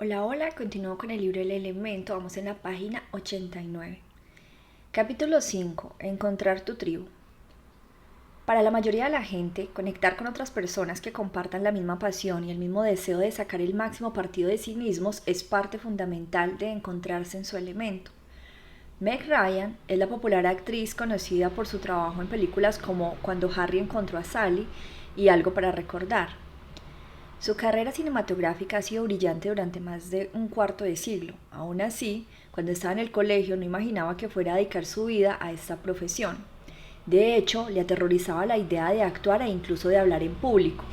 Hola, hola, continúo con el libro El Elemento, vamos en la página 89. Capítulo 5. Encontrar tu tribu. Para la mayoría de la gente, conectar con otras personas que compartan la misma pasión y el mismo deseo de sacar el máximo partido de sí mismos es parte fundamental de encontrarse en su elemento. Meg Ryan es la popular actriz conocida por su trabajo en películas como Cuando Harry encontró a Sally y Algo para recordar. Su carrera cinematográfica ha sido brillante durante más de un cuarto de siglo. Aún así, cuando estaba en el colegio no imaginaba que fuera a dedicar su vida a esta profesión. De hecho, le aterrorizaba la idea de actuar e incluso de hablar en público.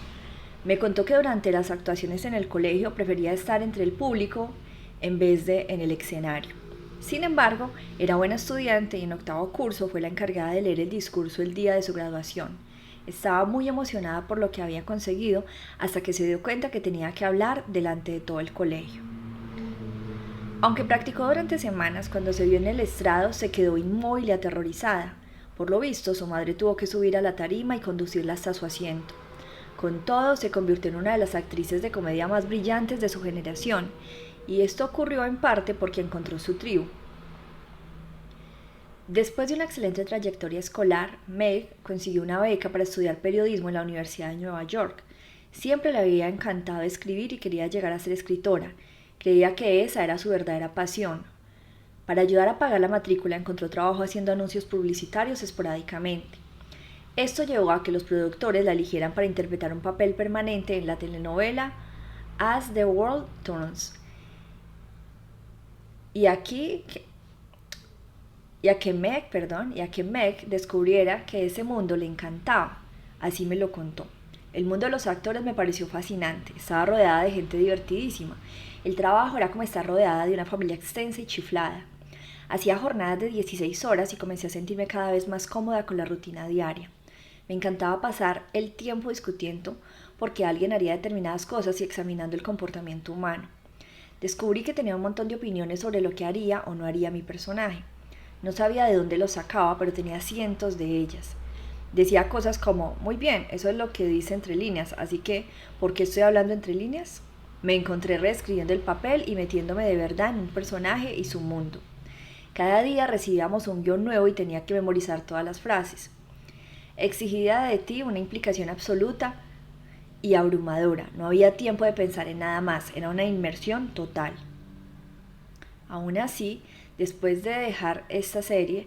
Me contó que durante las actuaciones en el colegio prefería estar entre el público en vez de en el escenario. Sin embargo, era buena estudiante y en octavo curso fue la encargada de leer el discurso el día de su graduación. Estaba muy emocionada por lo que había conseguido hasta que se dio cuenta que tenía que hablar delante de todo el colegio. Aunque practicó durante semanas, cuando se vio en el estrado se quedó inmóvil y aterrorizada. Por lo visto, su madre tuvo que subir a la tarima y conducirla hasta su asiento. Con todo, se convirtió en una de las actrices de comedia más brillantes de su generación, y esto ocurrió en parte porque encontró su tribu. Después de una excelente trayectoria escolar, Meg consiguió una beca para estudiar periodismo en la Universidad de Nueva York. Siempre le había encantado escribir y quería llegar a ser escritora. Creía que esa era su verdadera pasión. Para ayudar a pagar la matrícula encontró trabajo haciendo anuncios publicitarios esporádicamente. Esto llevó a que los productores la eligieran para interpretar un papel permanente en la telenovela As the World Turns. Y aquí y a que Meg descubriera que ese mundo le encantaba. Así me lo contó. El mundo de los actores me pareció fascinante. Estaba rodeada de gente divertidísima. El trabajo era como estar rodeada de una familia extensa y chiflada. Hacía jornadas de 16 horas y comencé a sentirme cada vez más cómoda con la rutina diaria. Me encantaba pasar el tiempo discutiendo porque alguien haría determinadas cosas y examinando el comportamiento humano. Descubrí que tenía un montón de opiniones sobre lo que haría o no haría mi personaje. No sabía de dónde los sacaba, pero tenía cientos de ellas. Decía cosas como, muy bien, eso es lo que dice entre líneas, así que, ¿por qué estoy hablando entre líneas? Me encontré reescribiendo el papel y metiéndome de verdad en un personaje y su mundo. Cada día recibíamos un guión nuevo y tenía que memorizar todas las frases. Exigía de ti una implicación absoluta y abrumadora. No había tiempo de pensar en nada más, era una inmersión total. Aún así, después de dejar esta serie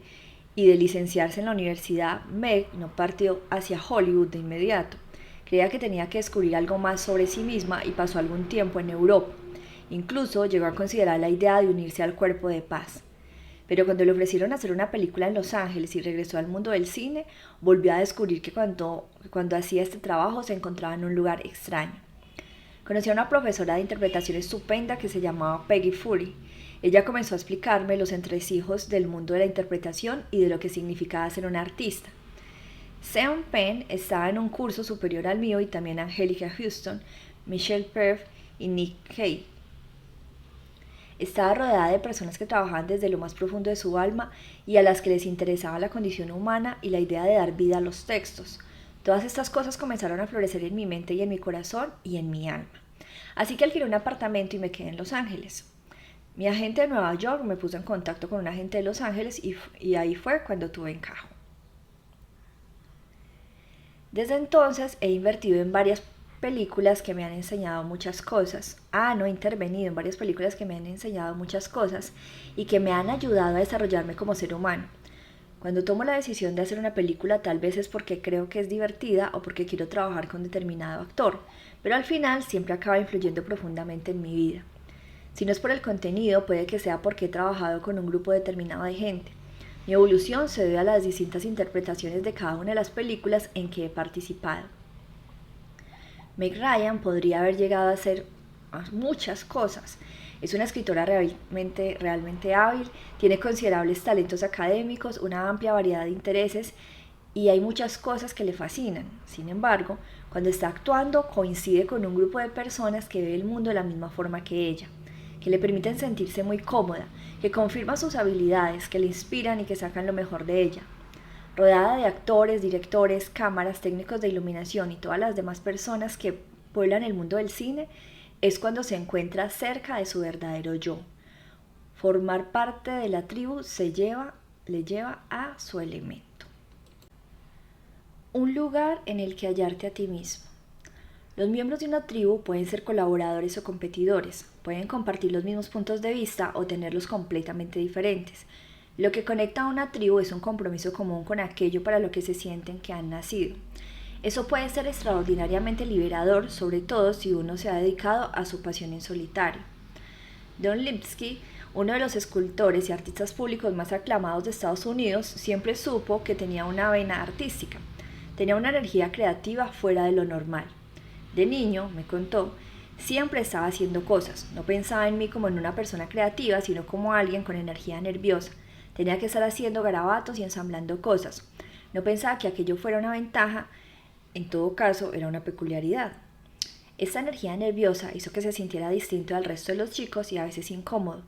y de licenciarse en la universidad, Meg no partió hacia Hollywood de inmediato. Creía que tenía que descubrir algo más sobre sí misma y pasó algún tiempo en Europa. Incluso llegó a considerar la idea de unirse al Cuerpo de Paz. Pero cuando le ofrecieron hacer una película en Los Ángeles y regresó al mundo del cine, volvió a descubrir que cuando hacía este trabajo se encontraba en un lugar extraño. Conocí a una profesora de interpretación estupenda que se llamaba Peggy Fury. Ella comenzó a explicarme los entresijos del mundo de la interpretación y de lo que significaba ser un artista. Sean Penn estaba en un curso superior al mío y también Angelica Houston, Michelle Pfeiffer y Nick Cave. Estaba rodeada de personas que trabajaban desde lo más profundo de su alma y a las que les interesaba la condición humana y la idea de dar vida a los textos. Todas estas cosas comenzaron a florecer en mi mente y en mi corazón y en mi alma. Así que alquilé un apartamento y me quedé en Los Ángeles. Mi agente de Nueva York me puso en contacto con un agente de Los Ángeles y ahí fue cuando tuve encajo. Desde entonces he invertido en varias películas que me han enseñado muchas cosas. No he intervenido en varias películas que me han enseñado muchas cosas y que me han ayudado a desarrollarme como ser humano. Cuando tomo la decisión de hacer una película tal vez es porque creo que es divertida o porque quiero trabajar con determinado actor, pero al final siempre acaba influyendo profundamente en mi vida. Si no es por el contenido, puede que sea porque he trabajado con un grupo determinado de gente. Mi evolución se debe a las distintas interpretaciones de cada una de las películas en que he participado. Meg Ryan podría haber llegado a hacer muchas cosas. Es una escritora realmente hábil, tiene considerables talentos académicos, una amplia variedad de intereses y hay muchas cosas que le fascinan. Sin embargo, cuando está actuando coincide con un grupo de personas que ve el mundo de la misma forma que ella, que le permiten sentirse muy cómoda, que confirman sus habilidades, que le inspiran y que sacan lo mejor de ella. Rodeada de actores, directores, cámaras, técnicos de iluminación y todas las demás personas que pueblan el mundo del cine, es cuando se encuentra cerca de su verdadero yo. Formar parte de la tribu le lleva a su elemento. Un lugar en el que hallarte a ti mismo. Los miembros de una tribu pueden ser colaboradores o competidores, pueden compartir los mismos puntos de vista o tenerlos completamente diferentes. Lo que conecta a una tribu es un compromiso común con aquello para lo que se sienten que han nacido. Eso puede ser extraordinariamente liberador, sobre todo si uno se ha dedicado a su pasión en solitario. Don Lipsky, uno de los escultores y artistas públicos más aclamados de Estados Unidos, siempre supo que tenía una vena artística. Tenía una energía creativa fuera de lo normal. De niño, me contó, siempre estaba haciendo cosas. No pensaba en mí como en una persona creativa, sino como alguien con energía nerviosa. Tenía que estar haciendo garabatos y ensamblando cosas. No pensaba que aquello fuera una ventaja, en todo caso era una peculiaridad. Esta energía nerviosa hizo que se sintiera distinto al resto de los chicos y a veces incómodo.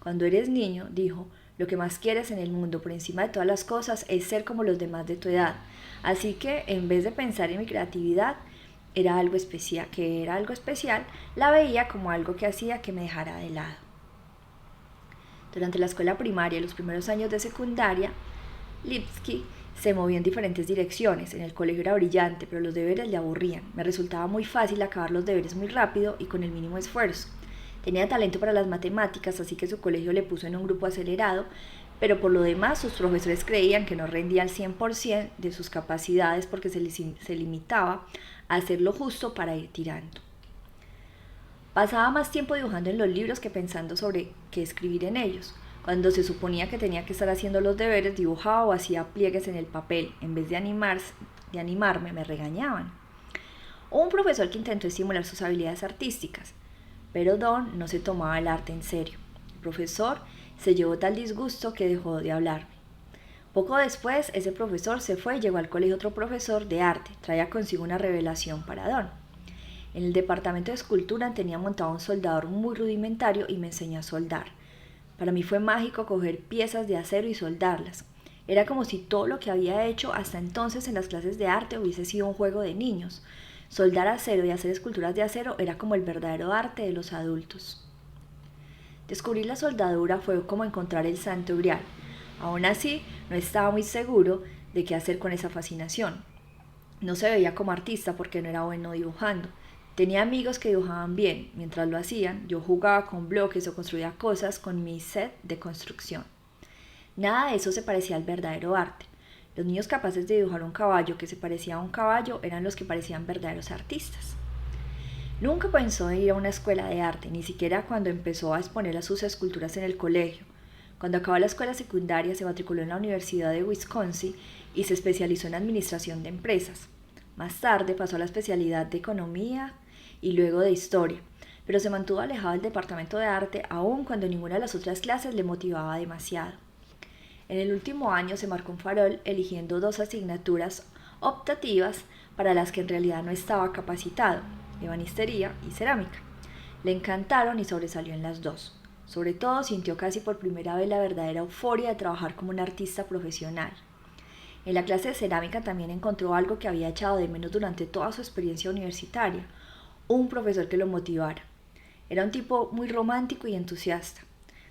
Cuando eres niño, dijo, lo que más quieres en el mundo por encima de todas las cosas es ser como los demás de tu edad. Así que, en vez de pensar en mi creatividad, que era algo especial, la veía como algo que hacía que me dejara de lado. Durante la escuela primaria y los primeros años de secundaria, Lipsky se movió en diferentes direcciones. En el colegio era brillante, pero los deberes le aburrían. Me resultaba muy fácil acabar los deberes muy rápido y con el mínimo esfuerzo. Tenía talento para las matemáticas, así que su colegio le puso en un grupo acelerado, pero por lo demás sus profesores creían que no rendía al 100% de sus capacidades porque se limitaba a hacer lo justo para ir tirando. Pasaba más tiempo dibujando en los libros que pensando sobre qué escribir en ellos. Cuando se suponía que tenía que estar haciendo los deberes, dibujaba o hacía pliegues en el papel. En vez de animarme, me regañaban. Hubo un profesor que intentó estimular sus habilidades artísticas, pero Don no se tomaba el arte en serio. El profesor se llevó tal disgusto que dejó de hablarme. Poco después, ese profesor se fue y llegó al colegio otro profesor de arte. Traía consigo una revelación para Don. En el departamento de escultura tenía montado un soldador muy rudimentario y me enseñó a soldar. Para mí fue mágico coger piezas de acero y soldarlas. Era como si todo lo que había hecho hasta entonces en las clases de arte hubiese sido un juego de niños. Soldar acero y hacer esculturas de acero era como el verdadero arte de los adultos. Descubrir la soldadura fue como encontrar el santo grial. Aún así, no estaba muy seguro de qué hacer con esa fascinación. No se veía como artista porque no era bueno dibujando. Tenía amigos que dibujaban bien. Mientras lo hacían, yo jugaba con bloques o construía cosas con mi set de construcción. Nada de eso se parecía al verdadero arte. Los niños capaces de dibujar un caballo que se parecía a un caballo eran los que parecían verdaderos artistas. Nunca pensó en ir a una escuela de arte, ni siquiera cuando empezó a exponer sus esculturas en el colegio. Cuando acabó la escuela secundaria, se matriculó en la Universidad de Wisconsin y se especializó en administración de empresas. Más tarde pasó a la especialidad de economía y luego de historia, pero se mantuvo alejado del departamento de arte aun cuando ninguna de las otras clases le motivaba demasiado. En el último año se marcó un farol eligiendo 2 asignaturas optativas para las que en realidad no estaba capacitado, ebanistería y cerámica. Le encantaron y sobresalió en las 2. Sobre todo sintió casi por primera vez la verdadera euforia de trabajar como un artista profesional. En la clase de cerámica también encontró algo que había echado de menos durante toda su experiencia universitaria, un profesor que lo motivara. Era un tipo muy romántico y entusiasta.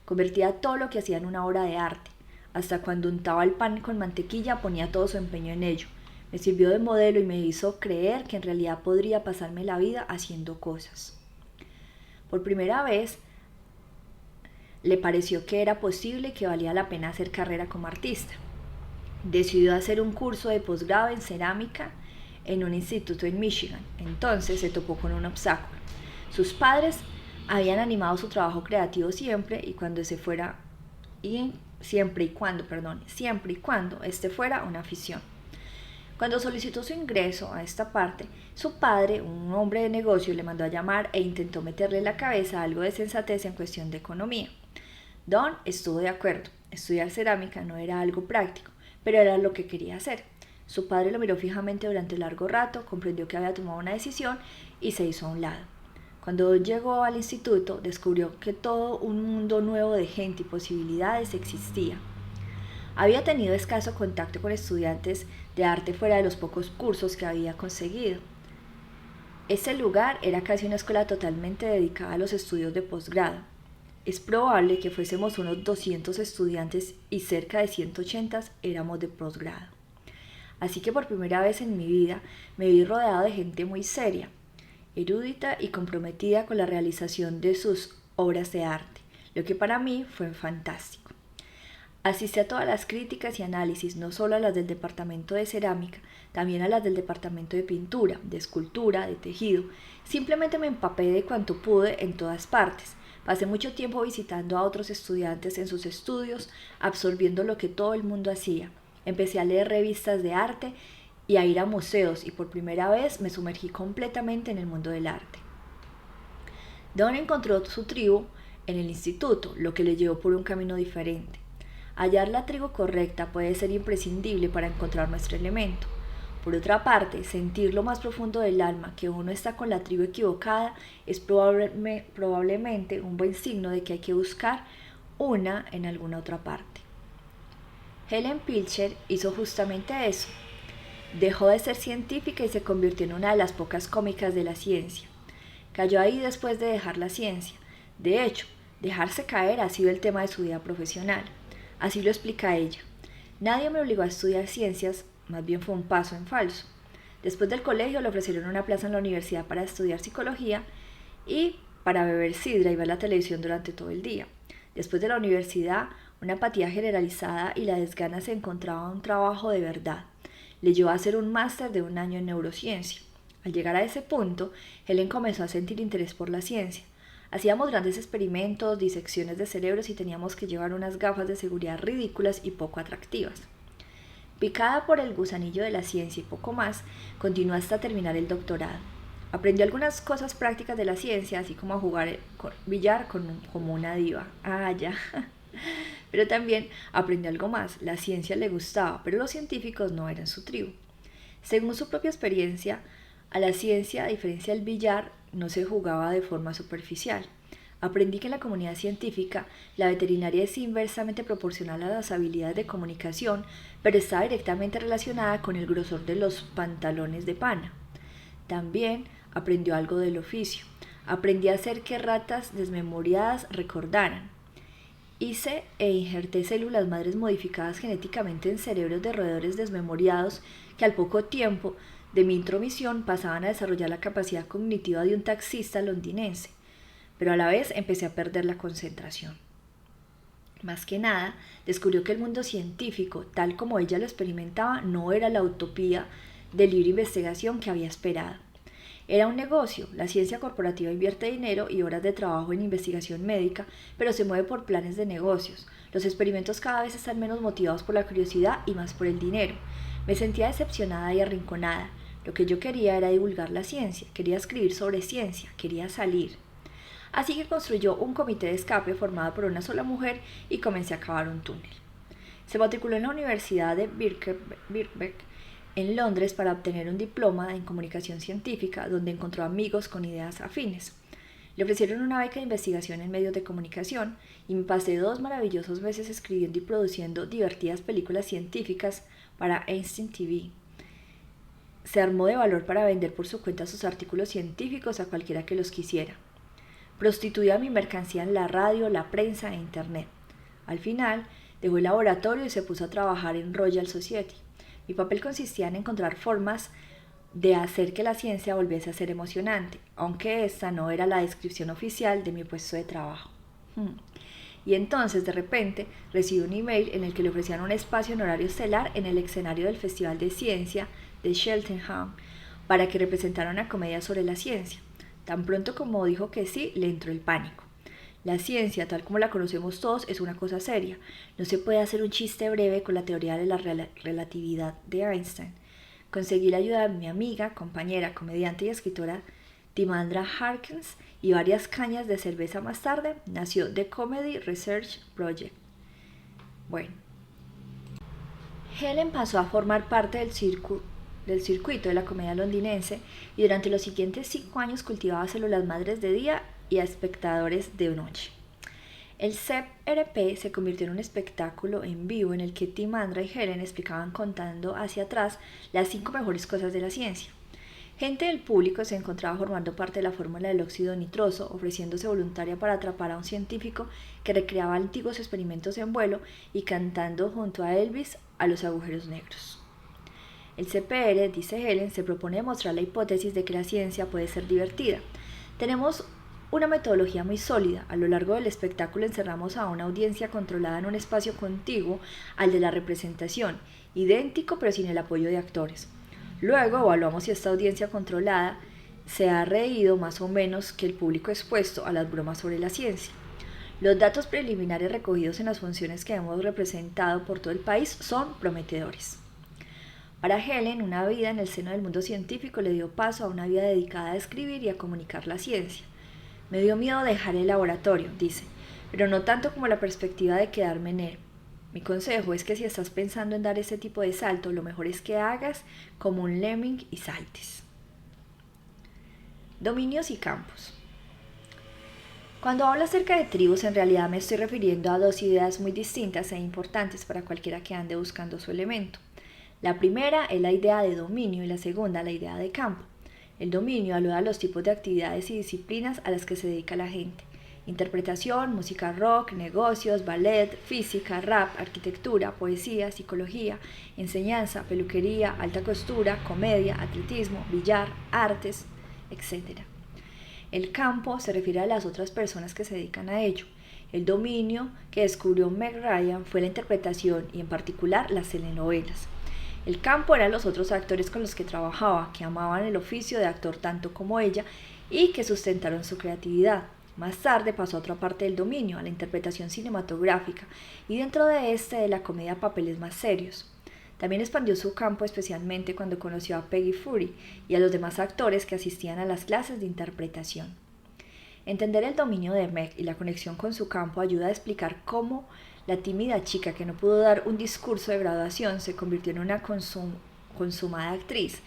Convertía todo lo que hacía en una obra de arte. Hasta cuando untaba el pan con mantequilla ponía todo su empeño en ello. Me sirvió de modelo y me hizo creer que en realidad podría pasarme la vida haciendo cosas. Por primera vez le pareció que era posible y que valía la pena hacer carrera como artista. Decidió hacer un curso de posgrado en cerámica en un instituto en Michigan. Entonces se topó con un obstáculo. Sus padres habían animado su trabajo creativo siempre y cuando siempre y cuando este fuera una afición. Cuando solicitó su ingreso a esta parte, su padre, un hombre de negocio, le mandó a llamar e intentó meterle en la cabeza algo de sensatez en cuestión de economía. Don estuvo de acuerdo. Estudiar cerámica no era algo práctico, pero era lo que quería hacer. Su padre lo miró fijamente durante largo rato, comprendió que había tomado una decisión y se hizo a un lado. Cuando llegó al instituto, descubrió que todo un mundo nuevo de gente y posibilidades existía. Había tenido escaso contacto con estudiantes de arte fuera de los pocos cursos que había conseguido. Este lugar era casi una escuela totalmente dedicada a los estudios de posgrado. Es probable que fuésemos unos 200 estudiantes y cerca de 180 éramos de posgrado. Así que por primera vez en mi vida me vi rodeado de gente muy seria, erudita y comprometida con la realización de sus obras de arte, lo que para mí fue fantástico. Asistí a todas las críticas y análisis, no solo a las del departamento de cerámica, también a las del departamento de pintura, de escultura, de tejido. Simplemente me empapé de cuanto pude en todas partes. Pasé mucho tiempo visitando a otros estudiantes en sus estudios, absorbiendo lo que todo el mundo hacía. Empecé a leer revistas de arte y a ir a museos y por primera vez me sumergí completamente en el mundo del arte. Don encontró su tribu en el instituto, lo que le llevó por un camino diferente. Hallar la tribu correcta puede ser imprescindible para encontrar nuestro elemento. Por otra parte, sentir lo más profundo del alma que uno está con la tribu equivocada es probablemente un buen signo de que hay que buscar una en alguna otra parte. Helen Pilcher hizo justamente eso. Dejó de ser científica y se convirtió en una de las pocas cómicas de la ciencia. Cayó ahí después de dejar la ciencia. De hecho, dejarse caer ha sido el tema de su vida profesional. Así lo explica ella. Nadie me obligó a estudiar ciencias, más bien fue un paso en falso. Después del colegio le ofrecieron una plaza en la universidad para estudiar psicología y para beber sidra y ver la televisión durante todo el día. Después de la universidad, una apatía generalizada y la desgana se encontraba un trabajo de verdad. Le llevó a hacer un máster de 1 año en neurociencia. Al llegar a ese punto, Helen comenzó a sentir interés por la ciencia. Hacíamos grandes experimentos, disecciones de cerebros y teníamos que llevar unas gafas de seguridad ridículas y poco atractivas. Picada por el gusanillo de la ciencia y poco más, continuó hasta terminar el doctorado. Aprendió algunas cosas prácticas de la ciencia, así como a jugar billar como una diva. Ya. Pero también aprendió algo más. La ciencia le gustaba, pero los científicos no eran su tribu. Según su propia experiencia, a la ciencia, a diferencia del billar, no se jugaba de forma superficial. Aprendí que en la comunidad científica la veterinaria es inversamente proporcional a las habilidades de comunicación, pero está directamente relacionada con el grosor de los pantalones de pana. También aprendió algo del oficio. Aprendí a hacer que ratas desmemoriadas recordaran. Hice e injerté células madres modificadas genéticamente en cerebros de roedores desmemoriados que al poco tiempo de mi intromisión pasaban a desarrollar la capacidad cognitiva de un taxista londinense, pero a la vez empecé a perder la concentración. Más que nada, descubrió que el mundo científico, tal como ella lo experimentaba, no era la utopía de libre investigación que había esperado. Era un negocio, la ciencia corporativa invierte dinero y horas de trabajo en investigación médica, pero se mueve por planes de negocios. Los experimentos cada vez están menos motivados por la curiosidad y más por el dinero. Me sentía decepcionada y arrinconada. Lo que yo quería era divulgar la ciencia, quería escribir sobre ciencia, quería salir. Así que construyó un comité de escape formado por una sola mujer y comencé a cavar un túnel. Se matriculó en la Universidad de Birkbeck en Londres para obtener un diploma en comunicación científica, donde encontró amigos con ideas afines. Le ofrecieron una beca de investigación en medios de comunicación y me pasé 2 maravillosos meses escribiendo y produciendo divertidas películas científicas para Einstein TV. Se armó de valor para vender por su cuenta sus artículos científicos a cualquiera que los quisiera. Prostituía mi mercancía en la radio, la prensa e internet. Al final, dejó el laboratorio y se puso a trabajar en Royal Society. Mi papel consistía en encontrar formas de hacer que la ciencia volviese a ser emocionante, aunque esta no era la descripción oficial de mi puesto de trabajo. Y entonces, de repente, recibí un email en el que le ofrecían un espacio en horario estelar en el escenario del Festival de Ciencia de Cheltenham para que representara una comedia sobre la ciencia. Tan pronto como dijo que sí, le entró el pánico. La ciencia, tal como la conocemos todos, es una cosa seria. No se puede hacer un chiste breve con la teoría de la relatividad de Einstein. Conseguí la ayuda de mi amiga, compañera, comediante y escritora Timandra Harkins, y varias cañas de cerveza más tarde nació The Comedy Research Project. Bueno, Helen pasó a formar parte del circuito de la comedia londinense y durante los siguientes 5 años cultivaba células madres de día y a espectadores de noche. El CEP-RP se convirtió en un espectáculo en vivo en el que Timandra y Helen explicaban contando hacia atrás las 5 mejores cosas de la ciencia. Gente del público se encontraba formando parte de la fórmula del óxido nitroso, ofreciéndose voluntaria para atrapar a un científico que recreaba antiguos experimentos en vuelo y cantando junto a Elvis a los agujeros negros. El CPR, dice Helen, se propone demostrar la hipótesis de que la ciencia puede ser divertida. Tenemos una metodología muy sólida. A lo largo del espectáculo encerramos a una audiencia controlada en un espacio contiguo al de la representación, idéntico pero sin el apoyo de actores. Luego evaluamos si esta audiencia controlada se ha reído más o menos que el público expuesto a las bromas sobre la ciencia. Los datos preliminares recogidos en las funciones que hemos representado por todo el país son prometedores. Para Helen, una vida en el seno del mundo científico le dio paso a una vida dedicada a escribir y a comunicar la ciencia. Me dio miedo dejar el laboratorio, dice, pero no tanto como la perspectiva de quedarme en él. Mi consejo es que si estás pensando en dar ese tipo de salto, lo mejor es que hagas como un lemming y saltes. Dominios y campos. Cuando hablo acerca de tribus, en realidad me estoy refiriendo a dos ideas muy distintas e importantes para cualquiera que ande buscando su elemento. La primera es la idea de dominio y la segunda la idea de campo. El dominio alude a los tipos de actividades y disciplinas a las que se dedica la gente. Interpretación, música rock, negocios, ballet, física, rap, arquitectura, poesía, psicología, enseñanza, peluquería, alta costura, comedia, atletismo, billar, artes, etc. El campo se refiere a las otras personas que se dedican a ello. El dominio que descubrió Meg Ryan fue la interpretación y en particular las telenovelas. El campo eran los otros actores con los que trabajaba, que amaban el oficio de actor tanto como ella y que sustentaron su creatividad. Más tarde pasó a otra parte del dominio, a la interpretación cinematográfica, y dentro de de la comedia a papeles más serios. También expandió su campo especialmente cuando conoció a Peggy Feury y a los demás actores que asistían a las clases de interpretación. Entender el dominio de Meg y la conexión con su campo ayuda a explicar cómo la tímida chica que no pudo dar un discurso de graduación se convirtió en una consumada actriz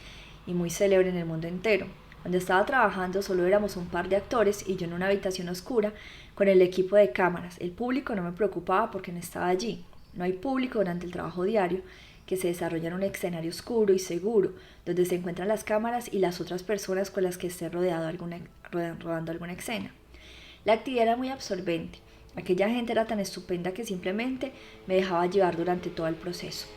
y muy célebre en el mundo entero. Cuando estaba trabajando solo éramos un par de actores y yo en una habitación oscura con el equipo de cámaras. El público no me preocupaba porque no estaba allí. No hay público durante el trabajo diario que se desarrolla en un escenario oscuro y seguro, donde se encuentran las cámaras y las otras personas con las que esté rodando alguna escena. La actividad era muy absorbente. Aquella gente era tan estupenda que simplemente me dejaba llevar durante todo el proceso.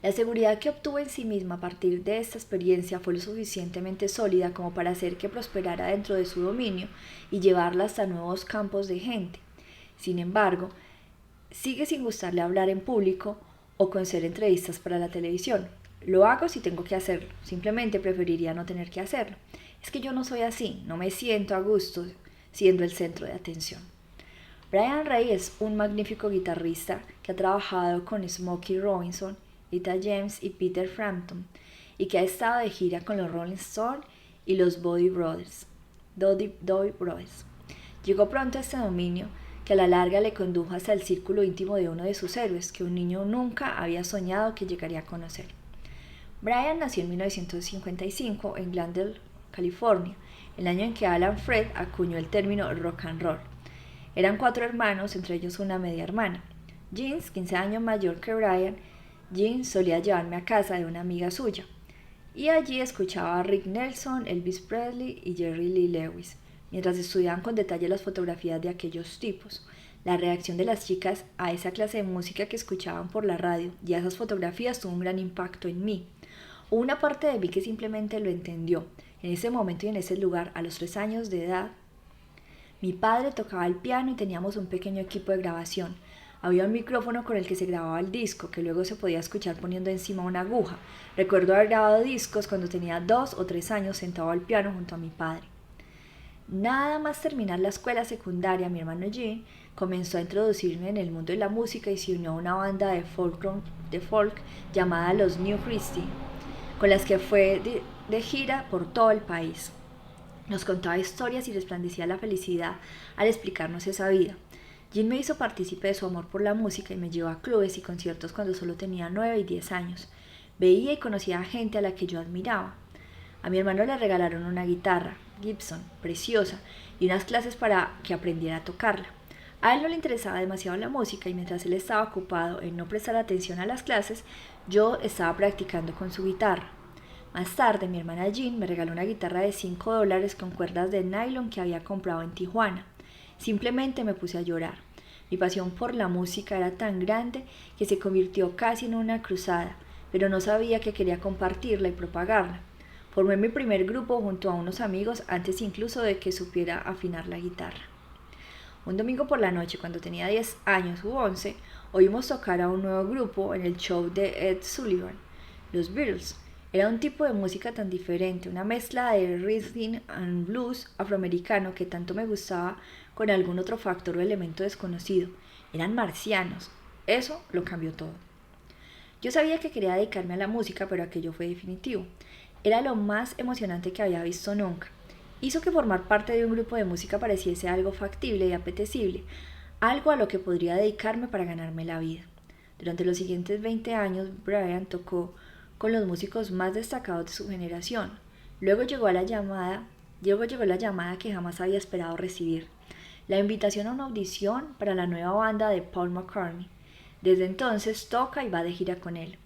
La seguridad que obtuvo en sí misma a partir de esta experiencia fue lo suficientemente sólida como para hacer que prosperara dentro de su dominio y llevarla hasta nuevos campos de gente. Sin embargo, sigue sin gustarle hablar en público o conceder entrevistas para la televisión. Lo hago si tengo que hacerlo, simplemente preferiría no tener que hacerlo. Es que yo no soy así, no me siento a gusto siendo el centro de atención. Brian Ray es un magnífico guitarrista que ha trabajado con Smokey Robinson, Etta James y Peter Frampton, y que ha estado de gira con los Rolling Stones y los Doobie Brothers. Llegó pronto a este dominio que a la larga le condujo hasta el círculo íntimo de uno de sus héroes que un niño nunca había soñado que llegaría a conocer. Brian nació en 1955 en Glendale, California, el año en que Alan Freed acuñó el término rock and roll. Eran 4 hermanos, entre ellos una media hermana. Jean, 15 años mayor que Brian, Jean solía llevarme a casa de una amiga suya, y allí escuchaba a Rick Nelson, Elvis Presley y Jerry Lee Lewis, mientras estudiaban con detalle las fotografías de aquellos tipos. La reacción de las chicas a esa clase de música que escuchaban por la radio y a esas fotografías tuvo un gran impacto en mí. Hubo una parte de mí que simplemente lo entendió. En ese momento y en ese lugar, a los 3 años de edad, mi padre tocaba el piano y teníamos un pequeño equipo de grabación. Había un micrófono con el que se grababa el disco, que luego se podía escuchar poniendo encima una aguja. Recuerdo haber grabado discos cuando tenía 2 o 3 años sentado al piano junto a mi padre. Nada más terminar la escuela secundaria, mi hermano Jean comenzó a introducirme en el mundo de la música y se unió a una banda de folk llamada los New Christy, con las que fue de gira por todo el país. Nos contaba historias y resplandecía la felicidad al explicarnos esa vida. Jean me hizo partícipe de su amor por la música y me llevó a clubes y conciertos cuando solo tenía 9 y 10 años. Veía y conocía a gente a la que yo admiraba. A mi hermano le regalaron una guitarra, Gibson, preciosa, y unas clases para que aprendiera a tocarla. A él no le interesaba demasiado la música y mientras él estaba ocupado en no prestar atención a las clases, yo estaba practicando con su guitarra. Más tarde, mi hermana Jean me regaló una guitarra de $5 con cuerdas de nylon que había comprado en Tijuana. Simplemente me puse a llorar. Mi pasión por la música era tan grande que se convirtió casi en una cruzada, pero no sabía que quería compartirla y propagarla. Formé mi primer grupo junto a unos amigos antes incluso de que supiera afinar la guitarra. Un domingo por la noche, cuando tenía 10 años u 11, oímos tocar a un nuevo grupo en el show de Ed Sullivan, los Beatles. Era un tipo de música tan diferente, una mezcla de rhythm and blues afroamericano que tanto me gustaba con algún otro factor o elemento desconocido. Eran marcianos. Eso lo cambió todo. Yo sabía que quería dedicarme a la música, pero aquello fue definitivo. Era lo más emocionante que había visto nunca. Hizo que formar parte de un grupo de música pareciese algo factible y apetecible, algo a lo que podría dedicarme para ganarme la vida. Durante los siguientes 20 años, Brian tocó con los músicos más destacados de su generación. Luego llegó la llamada que jamás había esperado recibir. La invitación a una audición para la nueva banda de Paul McCartney. Desde entonces toca y va de gira con él.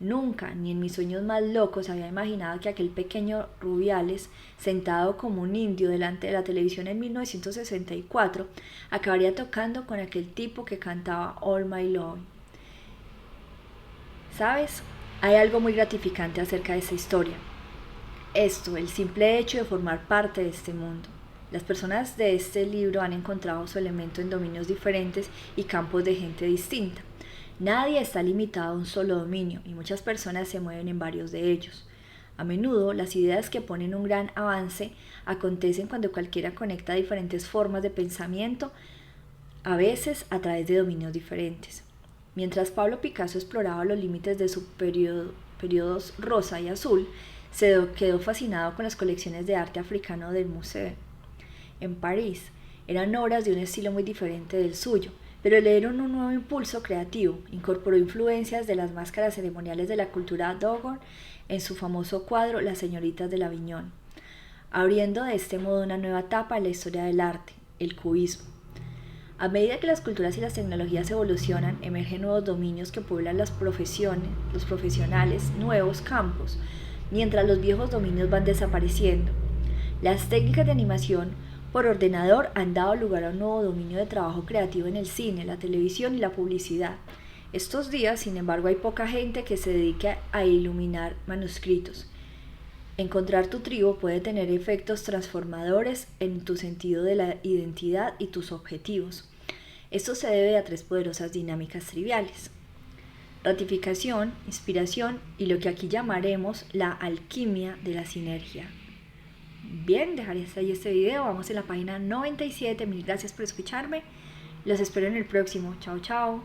Nunca, ni en mis sueños más locos, había imaginado que aquel pequeño Rubiales, sentado como un indio delante de la televisión en 1964, acabaría tocando con aquel tipo que cantaba All My Love. ¿Sabes? Hay algo muy gratificante acerca de esta historia. Esto, el simple hecho de formar parte de este mundo. Las personas de este libro han encontrado su elemento en dominios diferentes y campos de gente distinta. Nadie está limitado a un solo dominio y muchas personas se mueven en varios de ellos. A menudo, las ideas que ponen un gran avance acontecen cuando cualquiera conecta diferentes formas de pensamiento, a veces a través de dominios diferentes. Mientras Pablo Picasso exploraba los límites de su periodos rosa y azul, se quedó fascinado con las colecciones de arte africano del museo. En París, eran obras de un estilo muy diferente del suyo, pero le dieron un nuevo impulso creativo. Incorporó influencias de las máscaras ceremoniales de la cultura dogon en su famoso cuadro Las señoritas del Aviñón, abriendo de este modo una nueva etapa en la historia del arte, el cubismo. A medida que las culturas y las tecnologías evolucionan, emergen nuevos dominios que pueblan las profesiones, los profesionales, nuevos campos, mientras los viejos dominios van desapareciendo. Las técnicas de animación por ordenador han dado lugar a un nuevo dominio de trabajo creativo en el cine, la televisión y la publicidad. Estos días, sin embargo, hay poca gente que se dedique a iluminar manuscritos. Encontrar tu tribu puede tener efectos transformadores en tu sentido de la identidad y tus objetivos. Esto se debe a 3 poderosas dinámicas triviales: ratificación, inspiración y lo que aquí llamaremos la alquimia de la sinergia. Bien, dejaré hasta ahí este video. Vamos en la página 97. Mil gracias por escucharme. Los espero en el próximo. Chao, chao.